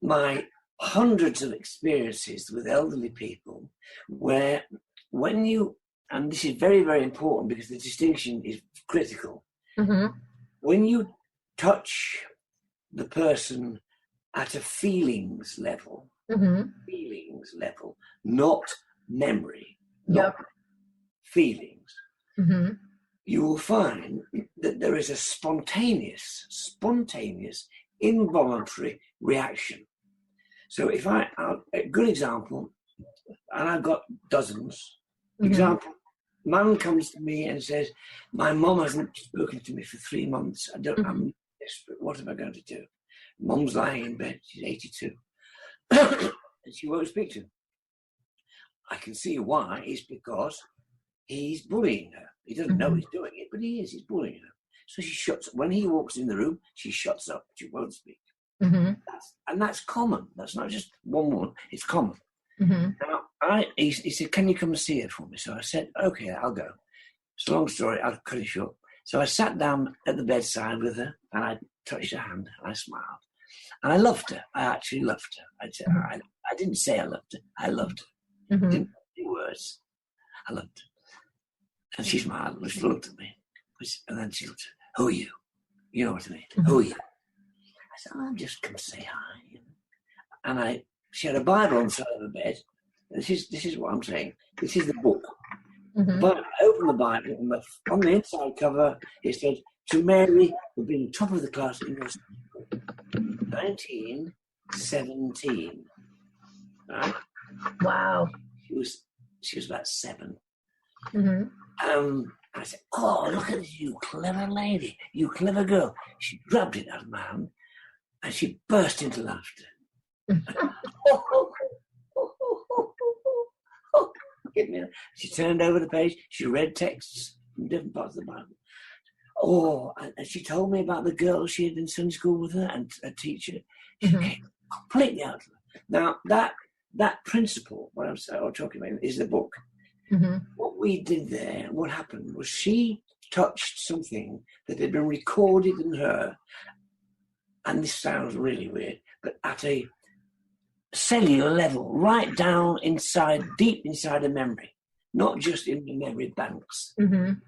my hundreds of experiences with elderly people, where when you, and this is very, very important because the distinction is critical, when you touch the person at a feelings level, Mm-hmm. not memory, not feelings, Mm-hmm. you will find that there is a spontaneous, involuntary reaction. So if a good example, and I've got dozens, example, man comes to me and says, my mum hasn't spoken to me for 3 months. I'm desperate. What am I going to do? Mum's lying in bed. She's 82. And she won't speak to him. I can see why. It's because he's bullying her. He doesn't know he's doing it, but he is. He's bullying her. So she shuts up. When he walks in the room, she shuts up. She won't speak. Mm-hmm. That's common. That's not just one woman. It's common. Mm-hmm. Now, he said, can you come and see her for me? So I said, okay, I'll go. It's a long story. I'll cut it short. So I sat down at the bedside with her, and I touched her hand, and I smiled. And I loved her. I actually loved her. I didn't say I loved her. I loved her. Mm-hmm. I didn't say words. I loved her. And she smiled and she looked at me. And then she looked, who are you? You know what I mean? Mm-hmm. Who are you? I said, I'm just come to say hi. And she had a Bible on the side of the bed. This is what I'm saying. This is the book. Mm-hmm. But I opened the Bible, and on the inside cover, it said, to Mary, who'd been top of the class in your school. 1917. Right? Wow. She was about 7. Mm-hmm. I said, oh, look at this, you clever lady, you clever girl. She grabbed it out of my hand and she burst into laughter. She turned over the page, she read texts from different parts of the Bible. Oh, and she told me about the girl she had in Sunday school with her and a teacher. She came completely out of her. Now, that principle, what I'm talking about, is the book. Mm-hmm. What we did there, what happened was she touched something that had been recorded in her, and this sounds really weird, but at a cellular level, right down inside, deep inside a memory, not just in the memory banks. Mm-hmm.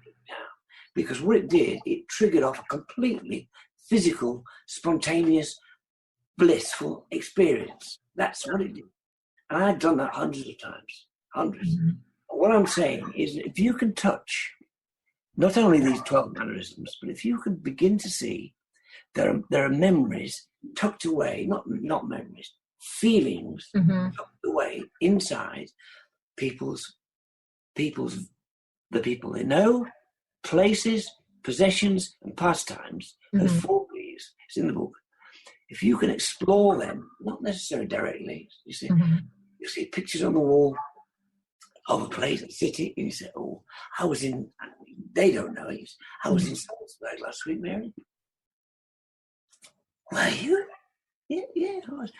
Because what it did, it triggered off a completely physical, spontaneous, blissful experience. That's what it did. And I've done that hundreds of times, hundreds. Mm-hmm. What I'm saying is that if you can touch not only these 12 mannerisms, but if you can begin to see there are memories tucked away, not memories, feelings tucked away inside the people they know, places, possessions, and pastimes. Those 4 P's, it's in the book. If you can explore them, not necessarily directly, you see pictures on the wall of a place, a city, and you say, oh, they don't know it. I was in Salzburg last week, Mary. Were you? Yeah, I was.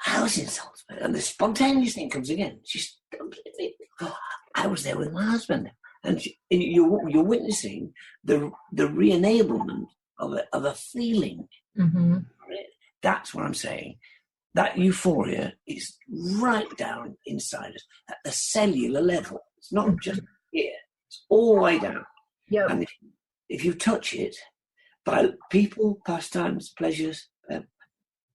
I was in Salzburg. And the spontaneous thing comes again. I was there with my husband. And you're witnessing the re-enablement of a feeling. Mm-hmm. That's what I'm saying. That euphoria is right down inside us at the cellular level. It's not just here. It's all the way down. Yep. And if you touch it by people, pastimes, pleasures,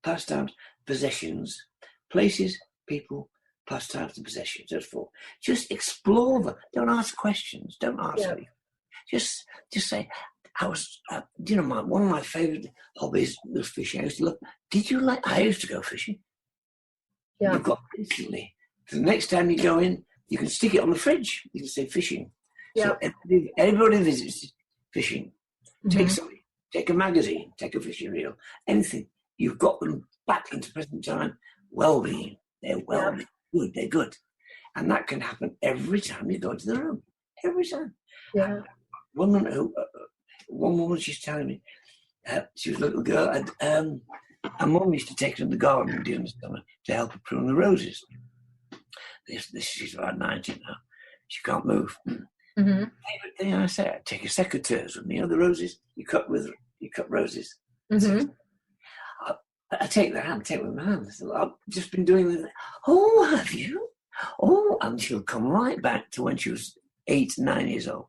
pastimes, possessions, places, people, pastimes, and possessions. Those 4. Just explore them. Don't ask questions. Don't ask me. Just say, I was, one of my favourite hobbies was fishing. I used to love. I used to go fishing. Yeah. You've got instantly. So the next time you go in, you can stick it on the fridge. You can say fishing. Yeah. So everybody visits fishing. Take a magazine, take a fishing reel, anything. You've got them back into present time well-being. They're well-being. Good. They're good. And that can happen every time you go into the room. Every time. Yeah. One woman, she's telling me, she was a little girl, and her mum used to take her in the garden during the summer to help her prune the roses. She's about 90 now. She can't move. Favorite thing I say, I take a secateurs with me. The roses you cut roses. Mm-hmm. I take that hand, take it with my hand. I've just been doing this. Oh, have you? Oh, and she'll come right back to when she was 8, 9 years old.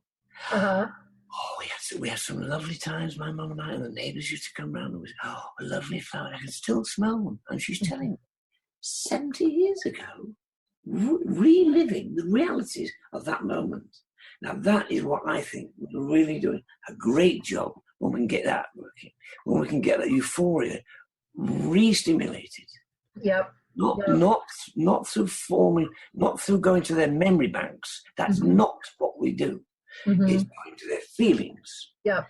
Uh-huh. Oh, we had we had some lovely times, my mum and I, and the neighbours used to come round and was, oh, a lovely flower. I can still smell them. And she's telling me, 70 years ago, reliving the realities of that moment. Now, that is what I think we're really doing a great job when we can get that working, when we can get that euphoria re-stimulated. Yep. Not through forming, not through going to their memory banks. That's not what we do. Mm-hmm. It's going to their feelings. Yep.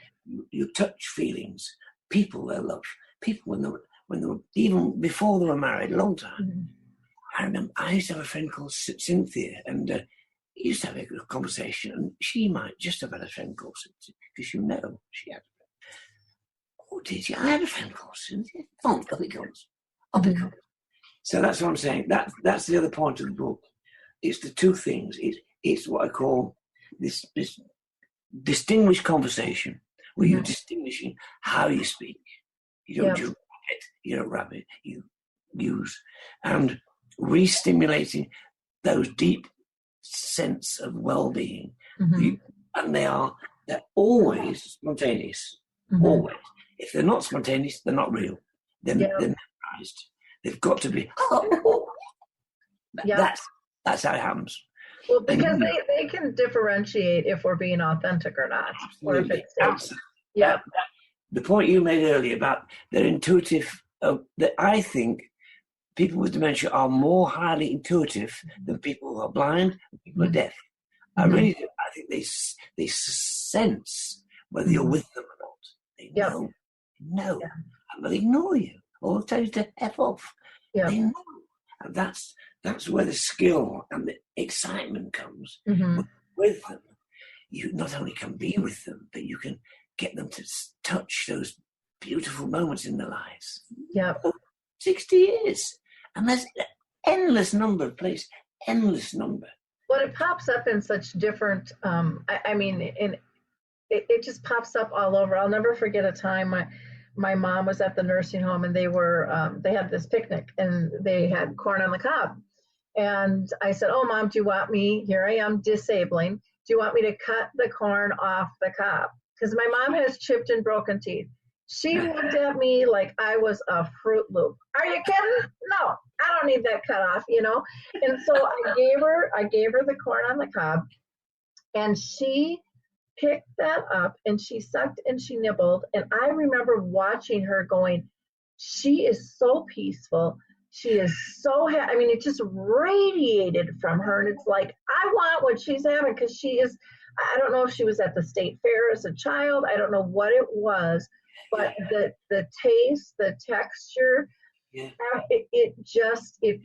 You touch feelings, people they love, people when they were even before they were married, a long time. Mm-hmm. I remember I used to have a friend called Cynthia, and he used to have a good conversation, and she might just have had a friend called Cynthia, because you know she had a friend. Oh, did you? I had a friend called Cynthia. Oh, up it comes. Up it comes. So that's what I'm saying. That's the other point of the book. It's the two things. It's what I call this distinguished conversation, where you're distinguishing how you speak. You don't just rabbit. You don't rabbit. You use and re-stimulating those deep sense of well-being. And they're always spontaneous. Always. If they're not spontaneous, they're not real. They're memorized. They've got to be. That's how it happens. Well, because they can differentiate if we're being authentic or not. Absolutely. Or if it's the point you made earlier about their intuitive, that I think people with dementia are more highly intuitive than people who are blind and people who are deaf. I really do. I think they sense whether you're with them or not. They know. And they'll ignore you or they'll tell you to F off. They know. And that's where the skill and the excitement comes. With them, you not only can be with them, but you can get them to touch those beautiful moments in their lives. 60 years. And there's an endless number of places, endless number. Well, it pops up in such different, it just pops up all over. I'll never forget a time my mom was at the nursing home, and they had this picnic, and they had corn on the cob. And I said, oh, Mom, do you want me, here I am disabling, do you want me to cut the corn off the cob? Because my mom has chipped and broken teeth. She looked at me like I was a Fruit Loop. Are you kidding? No, I don't need that cut off, And so I gave her the corn on the cob, and she picked that up, and she sucked and she nibbled. And I remember watching her going, she is so peaceful. She is so happy. I mean, it just radiated from her. And it's like, I want what she's having, because she is, I don't know if she was at the state fair as a child. I don't know what it was, but the taste, the texture, it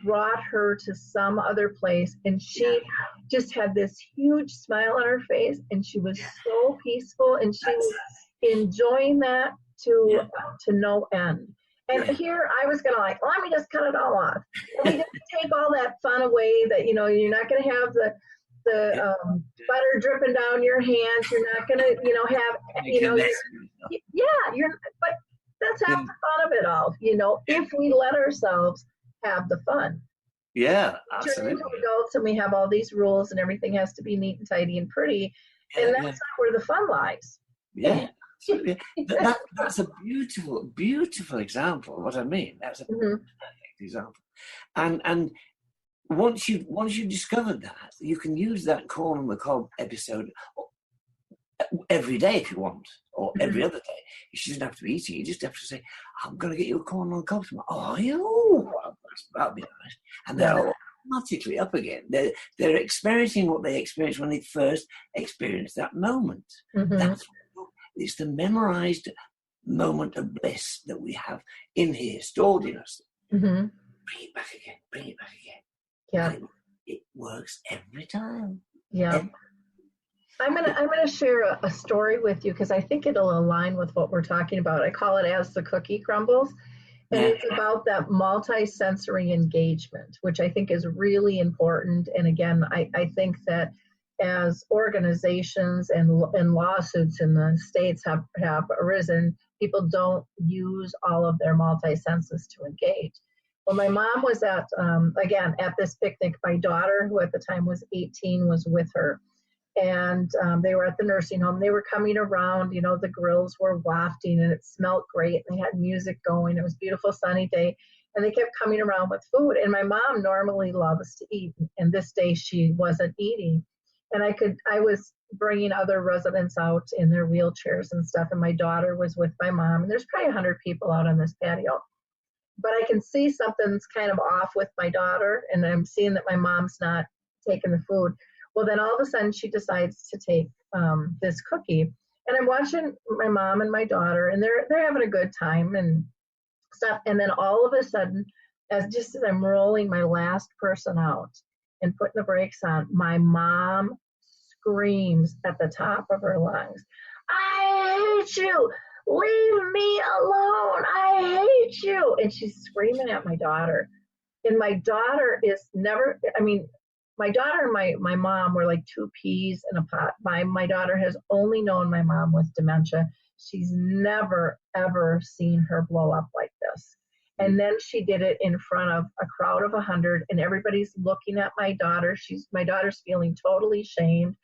brought her to some other place. And she just had this huge smile on her face, and she was so peaceful, and she was enjoying that to no end. And here I was going to let me just cut it all off. Let me just take all that fun away, that, you're not going to have the butter dripping down your hands. You're not going to, have, but that's half the fun of it all, if we let ourselves have the fun. Yeah, absolutely. Turn into adults, and we have all these rules, and everything has to be neat and tidy and pretty. And that's not where the fun lies. Yeah. That's a beautiful, beautiful example of what I mean. That's a perfect example. And once you discovered that, you can use that corn on the cob episode every day if you want, or every other day. You doesn't have to be eating. You just have to say, I'm going to get you a corn on the cob tomorrow. Oh, well, that'll be nice. And they're automatically up again. They're experiencing what they experienced when they first experienced that moment. It's the memorized moment of bliss that we have in here, stored in us. Bring it back again. Yeah. It works every time. Yeah. I'm gonna share a story with you, because I think it'll align with what we're talking about. I call it As the Cookie Crumbles. And it's about that multi-sensory engagement, which I think is really important. And again, I think that as organizations and lawsuits in the states have arisen, people don't use all of their multi-senses to engage. Well, my mom was at this picnic. My daughter, who at the time was 18, was with her. and they were at the nursing home. They were coming around, you know, the grills were wafting and it smelled great. And they had music going. It was a beautiful sunny day. And they kept coming around with food. And my mom normally loves to eat. And this day she wasn't eating. And I was bringing other residents out in their wheelchairs and stuff. And my daughter was with my mom. And there's probably 100 people out on this patio. But I can see something's kind of off with my daughter. And I'm seeing that my mom's not taking the food. Well, then all of a sudden she decides to take this cookie. And I'm watching my mom and my daughter. And they're having a good time and stuff. And then all of a sudden, as I'm rolling my last person out and putting the brakes on, my mom screams at the top of her lungs, "I hate you! Leave me alone! I hate you!" And she's screaming at my daughter. And my daughter is never, my daughter and my mom were like two peas in a pot. My daughter has only known my mom with dementia. She's never, ever seen her blow up like this. And then she did it in front of a crowd of 100, and everybody's looking at my daughter. My daughter's feeling totally shamed.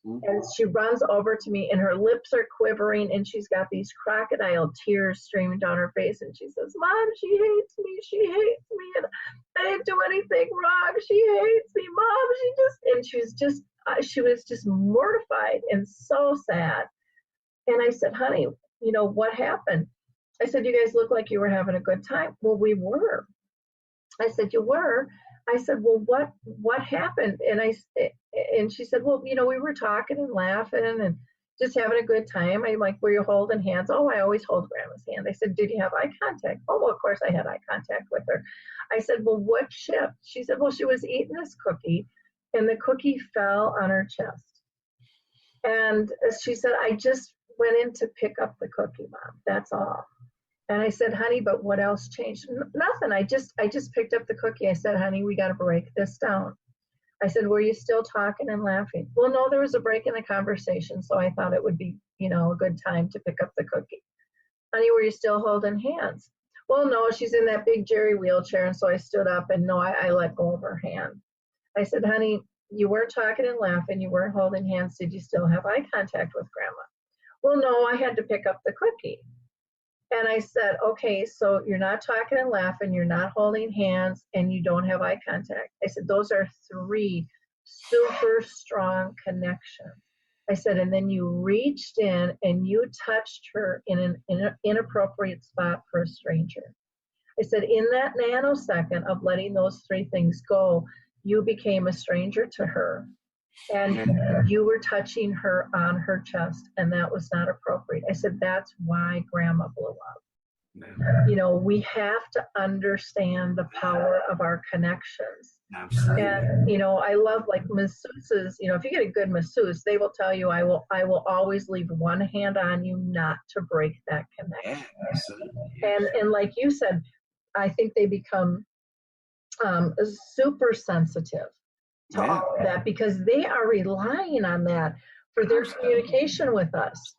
And she runs over to me, and her lips are quivering, and she's got these crocodile tears streaming down her face. And she says, "Mom, she hates me. She hates me. And I didn't do anything wrong. She hates me, Mom." She was just mortified and so sad. And I said, "Honey, you know, what happened?" I said, "You guys look like you were having a good time." "Well, we were." I said, "You were?" I said, "Well, what happened?" And she said, "Well, you know, we were talking and laughing and just having a good time." I'm like, "Were you holding hands?" "Oh, I always hold Grandma's hand." I said, "Did you have eye contact?" "Oh, well, of course I had eye contact with her." I said, "Well, what shift?" She said, "Well, she was eating this cookie and the cookie fell on her chest." And she said, "I just went in to pick up the cookie, Mom. That's all." And I said, "Honey, but what else changed?" "Nothing. I just picked up the cookie." I said, "Honey, we got to break this down." I said, "Were you still talking and laughing?" "Well, no, there was a break in the conversation, so I thought it would be, you know, a good time to pick up the cookie." "Honey, were you still holding hands?" "Well, no, she's in that big Jerry wheelchair." And so I stood up and no, I let go of her hand. I said, "Honey, you were talking and laughing. You weren't holding hands. Did you still have eye contact with Grandma?" "Well, no, I had to pick up the cookie." And I said, "Okay, so you're not talking and laughing, you're not holding hands, and you don't have eye contact." I said, "Those are 3 super strong connections." I said, "And then you reached in and you touched her in an inappropriate spot for a stranger." I said, "In that nanosecond of letting those 3 things go, you became a stranger to her. And you were touching her on her chest, and that was not appropriate." I said, "That's why Grandma blew up." You know, we have to understand the power of our connections. Absolutely. And, you know, I love like masseuses, you know, if you get a good masseuse, they will tell you, I will always leave one hand on you not to break that connection. Yeah, absolutely. And like you said, I think they become super sensitive to all of that because they are relying on that for their communication with us.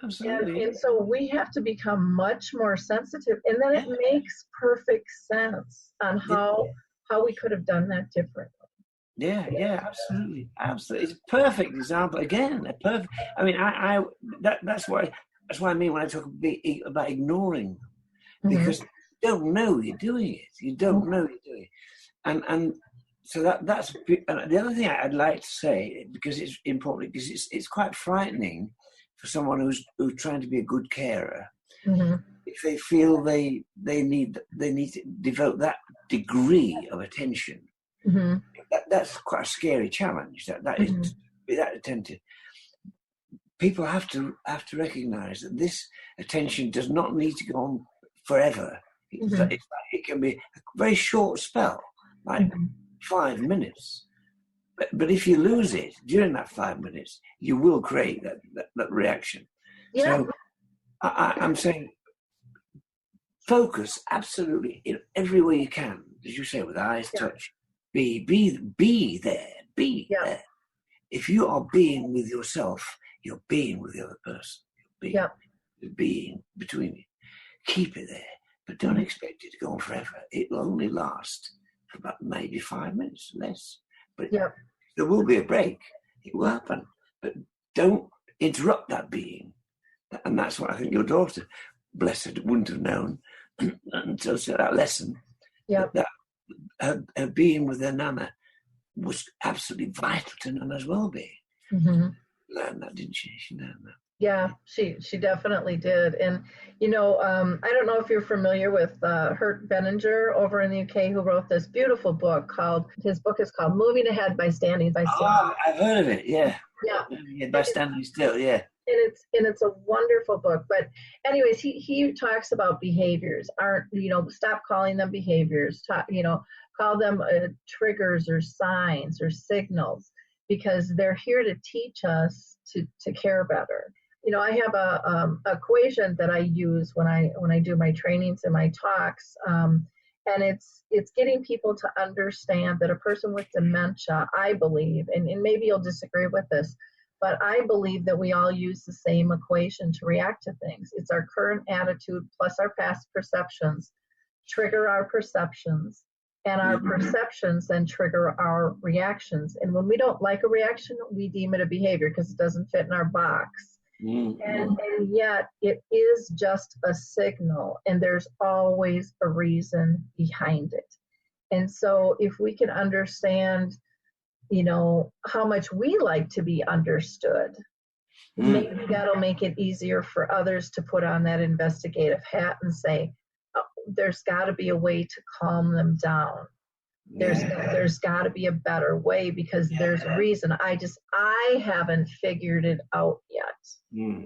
Absolutely. And so we have to become much more sensitive, and then it makes perfect sense on how we could have done that differently. Yeah, absolutely. It's a perfect example. Again, I mean, that's what I mean when I talk about ignoring, because you don't know you're doing it. You don't know you're doing it, and so that's the other thing I'd like to say, because it's important, because it's quite frightening for someone who's trying to be a good carer, if they feel they need to devote that degree of attention. That's quite a scary challenge. That is to be that attentive. People have to recognise that this attention does not need to go on forever. It can be a very short spell, like 5 minutes. But if you lose it during that 5 minutes, you will create that reaction. Yeah. So I'm saying focus absolutely in every way you can, as you say, with eyes, touch. Be there. Be there. If you are being with yourself, you're being with the other person. You're being between you. Keep it there, but don't expect it to go on forever. It will only last for about maybe 5 minutes, less. But there will be a break. It will happen. But don't interrupt that being. And that's what I think your daughter, bless her, wouldn't have known until she had that lesson. Yep. That her being with her Nana was absolutely vital to Nana's well-being. Mm-hmm. Learned that, didn't she? She learned that. Yeah, she definitely did. And, you know, I don't know if you're familiar with Hurt Benninger over in the UK, who wrote this beautiful book his book is called Moving Ahead by Standing by Still. Oh, I've heard of it, yeah. Yeah. By Standing Still, yeah. And it's a wonderful book. But anyways, he talks about behaviors. Stop calling them behaviors. Call them triggers or signs or signals, because they're here to teach us to care better. You know, I have a equation that I use when I do my trainings and my talks, and it's getting people to understand that a person with dementia, I believe, and maybe you'll disagree with this, but I believe that we all use the same equation to react to things. It's our current attitude plus our past perceptions trigger our perceptions, and our perceptions then trigger our reactions. And when we don't like a reaction, we deem it a behavior because it doesn't fit in our box. And yet it is just a signal, and there's always a reason behind it. And so if we can understand, how much we like to be understood, maybe that'll make it easier for others to put on that investigative hat and say, there's got to be a way to calm them down. There's got to be a better way, because there's a reason. I haven't figured it out yet.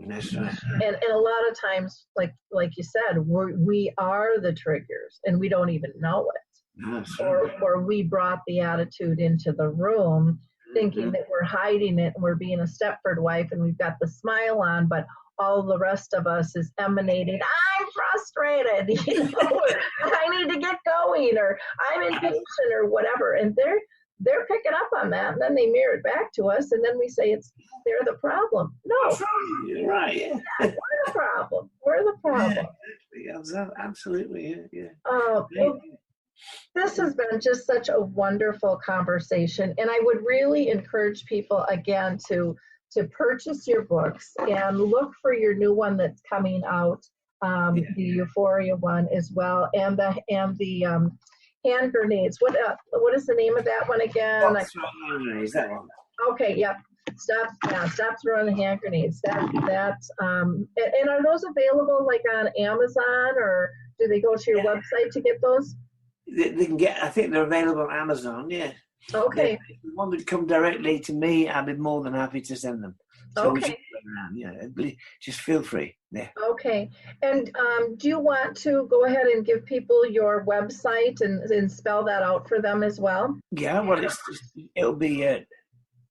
That's right. And a lot of times, like you said, we are the triggers and we don't even know it. Or we brought the attitude into the room thinking that we're hiding it and we're being a Stepford wife and we've got the smile on, but all the rest of us is emanating, I'm frustrated, I need to get going, or I'm impatient, or whatever. And they're picking up on that, and then they mirror it back to us, and then we say they're the problem. No. You're right, yeah. We're the problem. We're the problem. Yeah, absolutely, yeah. Well, this has been just such a wonderful conversation, and I would really encourage people, again, to purchase your books and look for your new one that's coming out, the Euphoria one as well, and the hand grenades. What is the name of that one again? Hand grenades, that one. Okay, yep. Stop throwing the hand grenades. And are those available like on Amazon, or do they go to your website to get those? They can get. I think they're available on Amazon. Yeah. Okay. If you want them to come directly to me, I'd be more than happy to send them. So okay. Just feel free. Yeah. Okay. And do you want to go ahead and give people your website and spell that out for them as well? Yeah. Well, it'll be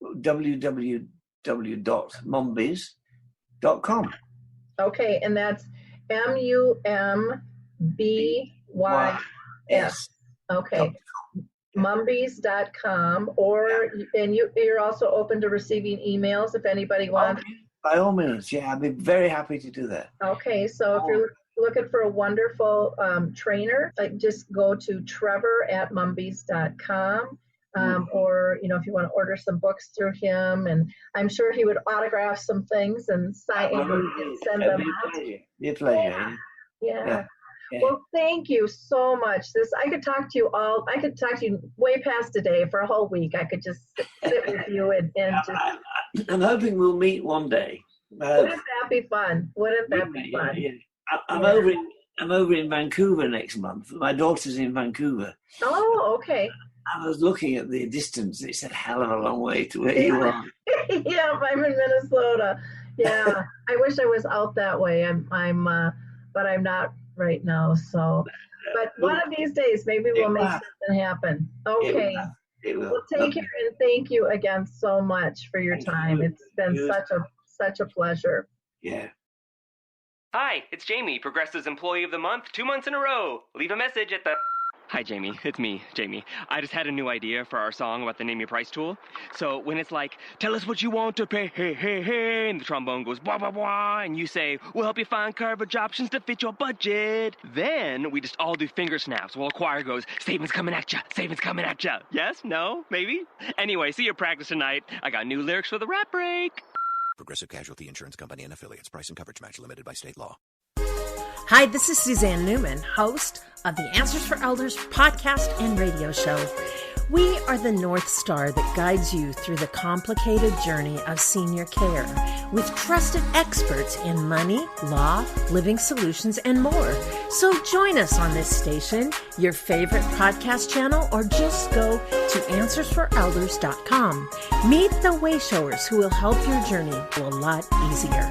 www.mumbys.com. Okay, and that's MUMBYS. Okay. Mumbys.com, and you're also open to receiving emails if anybody wants. By all means, yeah, I'd be very happy to do that. Okay, so if you're looking for a wonderful trainer, just go to trevor@mumbys.com, or if you want to order some books through him, and I'm sure he would autograph some things and sign and send them out. Your pleasure. Yeah. Yeah. Well, thank you so much. I could talk to you way past a day for a whole week. I could just sit with you and just. I'm hoping we'll meet one day. Wouldn't that be fun? Yeah. I'm over in Vancouver next month. My daughter's in Vancouver. Oh, okay. I was looking at the distance. It's a hell of a long way to where you are. Yeah, I'm in Minnesota. Yeah, I wish I was out that way. But I'm not right now. So, but one of these days, maybe we'll make something happen. Okay. It will. Well, take care, and thank you again so much for your time. It's been such a pleasure. Yeah. Hi, it's Jamie, Progressive's Employee of the Month, 2 months in a row. Leave a message at the... Hi, Jamie. It's me, Jamie. I just had a new idea for our song about the Name Your Price tool. So when it's like, tell us what you want to pay, hey, hey, hey, and the trombone goes, blah, blah, blah, and you say, we'll help you find coverage options to fit your budget. Then we just all do finger snaps while a choir goes, savings coming at ya, savings coming at ya. Yes? No? Maybe? Anyway, see your practice tonight. I got new lyrics for the rap break. Progressive Casualty Insurance Company and Affiliates. Price and coverage match limited by state law. Hi, this is Suzanne Newman, host of the Answers for Elders podcast and radio show. We are the North Star that guides you through the complicated journey of senior care with trusted experts in money, law, living solutions, and more. So join us on this station, your favorite podcast channel, or just go to answersforelders.com. Meet the wayshowers who will help your journey go a lot easier.